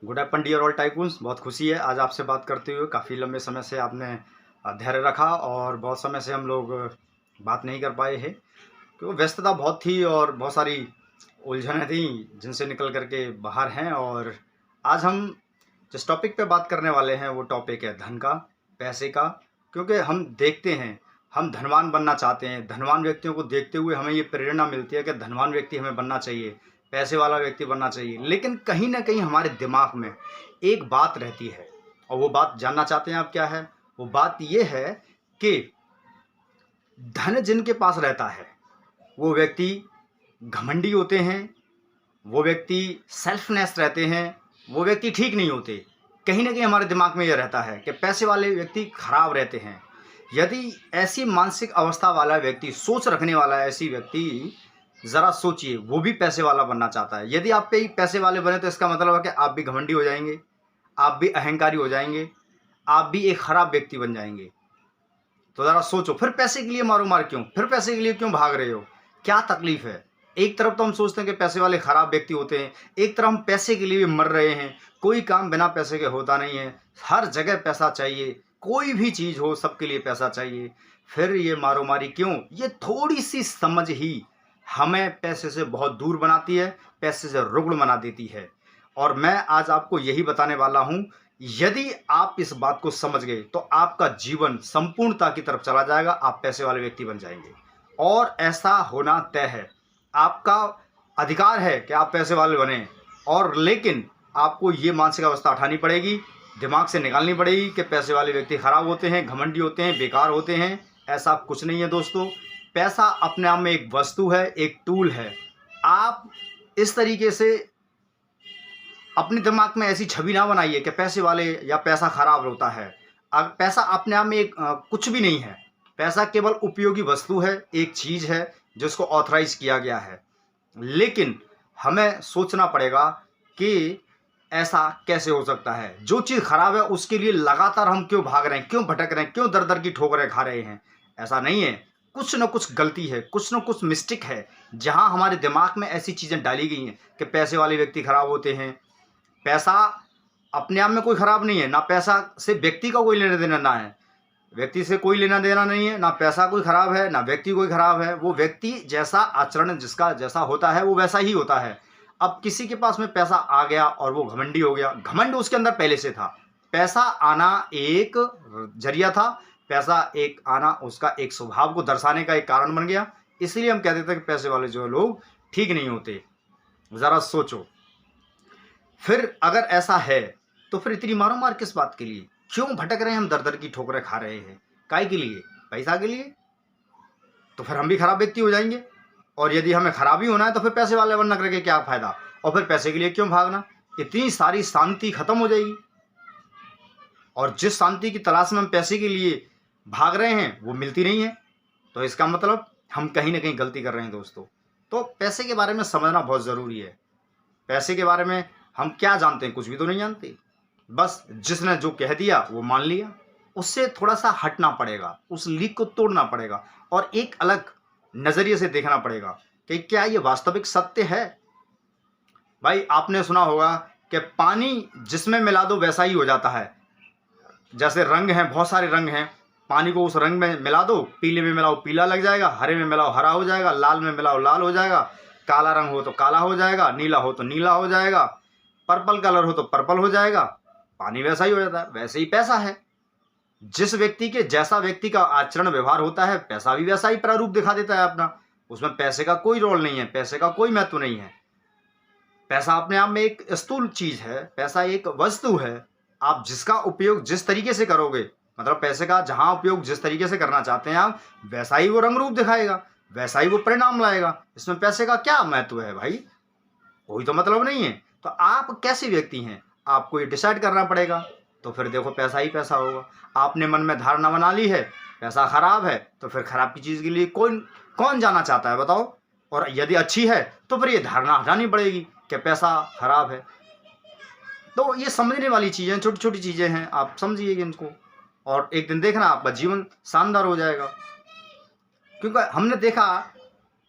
Good afternoon dear all tycoons. बहुत खुशी है आज आपसे बात करते हुए। काफ़ी लंबे समय से आपने धैर्य रखा और बहुत समय से हम लोग बात नहीं कर पाए हैं क्योंकि व्यस्तता बहुत थी और बहुत सारी उलझनें थी जिनसे निकल करके बाहर हैं। और आज हम जिस टॉपिक पे बात करने वाले हैं वो टॉपिक है धन का, पैसे का। क्योंकि हम देखते हैं, हम धनवान बनना चाहते हैं। धनवान व्यक्तियों को देखते हुए हमें ये प्रेरणा मिलती है कि धनवान व्यक्ति हमें बनना चाहिए, पैसे वाला व्यक्ति बनना चाहिए। लेकिन कहीं ना कहीं हमारे दिमाग में एक बात रहती है और वो बात जानना चाहते हैं आप, क्या है वो बात? ये है कि धन जिनके पास रहता है वो व्यक्ति घमंडी होते हैं, वो व्यक्ति सेल्फनेस रहते हैं, वो व्यक्ति ठीक नहीं होते। कहीं ना कहीं हमारे दिमाग में यह रहता है कि पैसे वाले व्यक्ति खराब रहते हैं। यदि ऐसी मानसिक अवस्था वाला व्यक्ति, सोच रखने वाला ऐसी व्यक्ति, ज़रा सोचिए, वो भी पैसे वाला बनना चाहता है। यदि आप पे ही पैसे वाले बने तो इसका मतलब है कि आप भी घमंडी हो जाएंगे, आप भी अहंकारी हो जाएंगे, आप भी एक खराब व्यक्ति बन जाएंगे। तो ज़रा सोचो, फिर पैसे के लिए मारो मार क्यों? फिर पैसे के लिए क्यों भाग रहे हो? क्या तकलीफ है? एक तरफ तो हम सोचते हैं कि पैसे वाले खराब व्यक्ति होते हैं, एक तरफ हम पैसे के लिए भी मर रहे हैं। कोई काम बिना पैसे के होता नहीं है, हर जगह पैसा चाहिए, कोई भी चीज़ हो सबके लिए पैसा चाहिए। फिर ये मारो मारी क्यों? ये थोड़ी सी समझ ही हमें पैसे से बहुत दूर बनाती है, पैसे से रुग्ण बना देती है। और मैं आज आपको यही बताने वाला हूँ। यदि आप इस बात को समझ गए तो आपका जीवन संपूर्णता की तरफ चला जाएगा, आप पैसे वाले व्यक्ति बन जाएंगे। और ऐसा होना तय है, आपका अधिकार है कि आप पैसे वाले बने। और लेकिन आपको ये मानसिक अवस्था उठानी पड़ेगी, दिमाग से निकालनी पड़ेगी कि पैसे वाले व्यक्ति खराब होते हैं, घमंडी होते हैं, बेकार होते हैं। ऐसा कुछ नहीं है दोस्तों। पैसा अपने आप में एक वस्तु है, एक टूल है। आप इस तरीके से अपने दिमाग में ऐसी छवि ना बनाइए कि पैसे वाले या पैसा खराब होता है। अब पैसा अपने आप में एक कुछ भी नहीं है। पैसा केवल उपयोगी वस्तु है, एक चीज़ है जिसको ऑथराइज किया गया है। लेकिन हमें सोचना पड़ेगा कि ऐसा कैसे हो सकता है? जो चीज़ खराब है उसके लिए लगातार हम क्यों भाग रहे हैं, क्यों भटक रहे हैं, क्यों दर दर की ठोकरें खा रहे हैं? ऐसा नहीं है, कुछ न कुछ गलती है, कुछ न कुछ मिस्टेक है। जहां हमारे दिमाग में ऐसी चीज़ें डाली गई हैं कि पैसे वाले व्यक्ति खराब होते हैं। पैसा अपने आप में कोई खराब नहीं है, ना पैसा से व्यक्ति का कोई लेना देना ना है, व्यक्ति से कोई लेना देना नहीं है। ना पैसा कोई खराब है, ना व्यक्ति कोई खराब है। वो व्यक्ति जैसा आचरण जिसका जैसा होता है वो वैसा ही होता है। अब किसी के पास में पैसा आ गया और वो घमंडी हो गया, घमंड उसके अंदर पहले से था। पैसा आना एक जरिया था, पैसा एक आना उसका एक स्वभाव को दर्शाने का एक कारण बन गया। इसलिए हम कहते थे कि पैसे वाले जो लोग ठीक नहीं होते। ज़रा सोचो, फिर अगर ऐसा है तो फिर इतनी मारो मार किस बात के लिए? क्यों भटक रहे हैं हम, दर दर की ठोकरें खा रहे हैं? काय के लिए? पैसा के लिए? तो फिर हम भी खराब व्यक्ति हो जाएंगे। और यदि हमें खराब ही होना है तो फिर पैसे वाले बनना करके क्या फायदा? और फिर पैसे के लिए क्यों भागना? इतनी सारी शांति खत्म हो जाएगी। और जिस शांति की तलाश में हम पैसे के लिए भाग रहे हैं वो मिलती नहीं है, तो इसका मतलब हम कहीं ना कहीं गलती कर रहे हैं दोस्तों। तो पैसे के बारे में समझना बहुत ज़रूरी है। पैसे के बारे में हम क्या जानते हैं? कुछ भी तो नहीं जानते। बस जिसने जो कह दिया वो मान लिया। उससे थोड़ा सा हटना पड़ेगा, उस लीक को तोड़ना पड़ेगा और एक अलग नज़रिए से देखना पड़ेगा कि क्या ये वास्तविक सत्य है। भाई आपने सुना होगा कि पानी जिसमें मिला दो वैसा ही हो जाता है। जैसे रंग हैं, बहुत सारे रंग हैं, पानी को उस रंग में मिला दो, पीले में मिलाओ पीला लग जाएगा, हरे में मिलाओ हरा हो जाएगा, लाल में मिलाओ लाल हो जाएगा, काला रंग हो तो काला हो जाएगा, नीला हो तो नीला हो जाएगा, पर्पल कलर हो तो पर्पल हो जाएगा। पानी वैसा ही हो जाता है। वैसे ही पैसा है, जिस व्यक्ति के जैसा व्यक्ति का आचरण व्यवहार होता है पैसा भी वैसा ही प्रारूप दिखा देता है अपना। उसमें पैसे का कोई रोल नहीं है, पैसे का कोई महत्व नहीं है। पैसा अपने आप में एक स्थूल चीज है, पैसा एक वस्तु है। आप जिसका उपयोग जिस तरीके से करोगे, मतलब पैसे का जहां उपयोग जिस तरीके से करना चाहते हैं आप, वैसा ही वो रंग रूप दिखाएगा, वैसा ही वो परिणाम लाएगा। इसमें पैसे का क्या महत्व है भाई? कोई तो मतलब नहीं है। तो आप कैसे व्यक्ति हैं आपको ये डिसाइड करना पड़ेगा। तो फिर देखो पैसा ही पैसा होगा। आपने मन में धारणा बना ली है पैसा खराब है, तो फिर खराब की चीज़ के लिए कौन कौन जाना चाहता है बताओ? और यदि अच्छी है तो फिर ये धारणा हटानी पड़ेगी कि पैसा खराब है। तो ये समझने वाली चीज़ें, छोटी छोटी चीज़ें हैं, आप समझिएगा इनको और एक दिन देखना आपका जीवन शानदार हो जाएगा। क्योंकि हमने देखा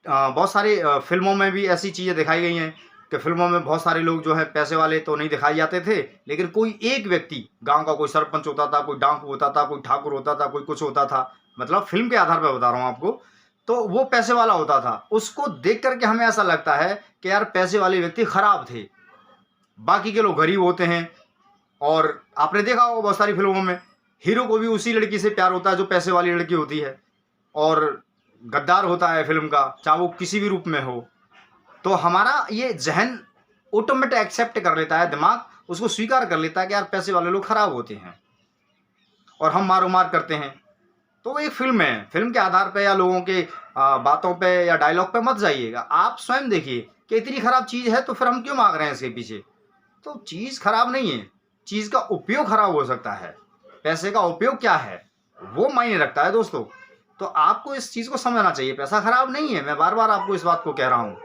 बहुत सारी फिल्मों में भी ऐसी चीज़ें दिखाई गई हैं कि फिल्मों में बहुत सारे लोग जो है पैसे वाले तो नहीं दिखाए जाते थे, लेकिन कोई एक व्यक्ति गांव का कोई सरपंच होता था, कोई डाकू होता था, कोई ठाकुर होता था, कोई कुछ होता था, मतलब फिल्म के आधार पर बता रहा हूँ आपको, तो वो पैसे वाला होता था। उसको देख करके हमें ऐसा लगता है कि यार पैसे वाले व्यक्ति खराब थे, बाकी के लोग गरीब होते हैं। और आपने देखा होगा बहुत सारी फिल्मों में हीरो को भी उसी लड़की से प्यार होता है जो पैसे वाली लड़की होती है, और गद्दार होता है फिल्म का, चाहे वो किसी भी रूप में हो। तो हमारा ये जहन ऑटोमेटिक एक्सेप्ट कर लेता है, दिमाग उसको स्वीकार कर लेता है कि यार पैसे वाले लोग खराब होते हैं और हम मारो मार करते हैं। तो वो एक फिल्म है, फिल्म के आधार पे या लोगों के बातों पे या डायलॉग पे मत जाइएगा। आप स्वयं देखिए कि इतनी खराब चीज़ है तो फिर हम क्यों मांग रहे हैं इसके पीछे। तो चीज़ खराब नहीं है, चीज़ का उपयोग खराब हो सकता है। पैसे का उपयोग क्या है वो मायने रखता है दोस्तों। तो आपको इस चीज़ को समझना चाहिए, पैसा खराब नहीं है। मैं बार बार आपको इस बात को कह रहा हूँ,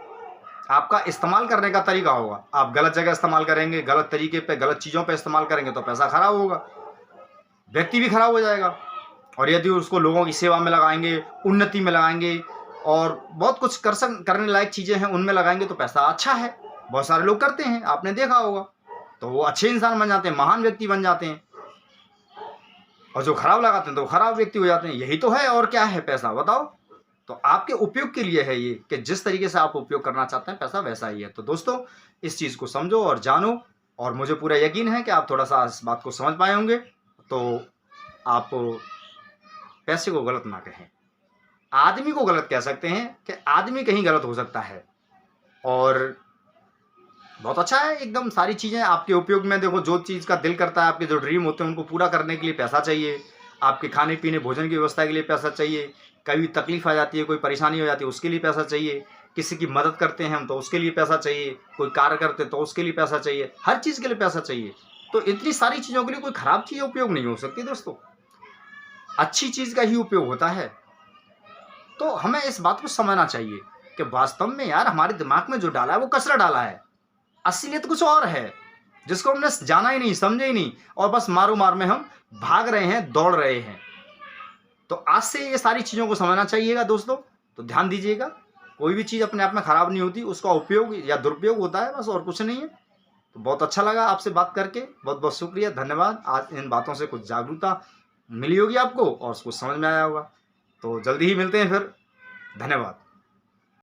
आपका इस्तेमाल करने का तरीका होगा। आप गलत जगह इस्तेमाल करेंगे, गलत तरीके पे, गलत चीज़ों पे इस्तेमाल करेंगे तो पैसा खराब होगा, व्यक्ति भी खराब हो जाएगा। और यदि उसको लोगों की सेवा में लगाएंगे, उन्नति में लगाएंगे और बहुत कुछ करने लायक चीज़ें हैं उनमें लगाएंगे तो पैसा अच्छा है। बहुत सारे लोग करते हैं, आपने देखा होगा, तो वो अच्छे इंसान बन जाते हैं, महान व्यक्ति बन जाते हैं। और जो खराब लगाते हैं तो खराब व्यक्ति हो जाते हैं। यही तो है, और क्या है पैसा, बताओ। तो आपके उपयोग के लिए है ये, कि जिस तरीके से आप उपयोग करना चाहते हैं पैसा वैसा ही है। तो दोस्तों इस चीज़ को समझो और जानो, और मुझे पूरा यकीन है कि आप थोड़ा सा इस बात को समझ पाए होंगे। तो आप पैसे को गलत ना कहें, आदमी को गलत कह सकते हैं कि आदमी कहीं गलत हो सकता है। और बहुत अच्छा है एकदम, सारी चीज़ें आपके उपयोग में। देखो जो चीज़ का दिल करता है, आपके जो ड्रीम होते हैं उनको पूरा करने के लिए पैसा चाहिए, आपके खाने पीने भोजन की व्यवस्था के लिए पैसा चाहिए, कभी तकलीफ आ जाती है, कोई परेशानी हो जाती है उसके लिए पैसा चाहिए, किसी की मदद करते हैं हम तो उसके लिए पैसा चाहिए, कोई कार्य करते तो उसके लिए पैसा चाहिए, हर चीज़ के लिए पैसा चाहिए। तो इतनी सारी चीज़ों के लिए कोई ख़राब चीज़ उपयोग नहीं हो सकती दोस्तों, अच्छी चीज़ का ही उपयोग होता है। तो हमें इस बात को समझना चाहिए कि वास्तव में यार हमारे दिमाग में जो डाला है वो कचरा डाला है, असलियत कुछ और है जिसको हमने जाना ही नहीं, समझे ही नहीं, और बस मारो मार में हम भाग रहे हैं, दौड़ रहे हैं। तो आज से ये सारी चीज़ों को समझना चाहिएगा दोस्तों। तो ध्यान दीजिएगा, कोई भी चीज़ अपने आप में ख़राब नहीं होती, उसका उपयोग या दुरुपयोग होता है, बस और कुछ नहीं है। तो बहुत अच्छा लगा आपसे बात करके, बहुत बहुत शुक्रिया, धन्यवाद। आज इन बातों से कुछ जागरूकता मिली होगी आपको और उसको समझ में आया होगा। तो जल्दी ही मिलते हैं फिर, धन्यवाद।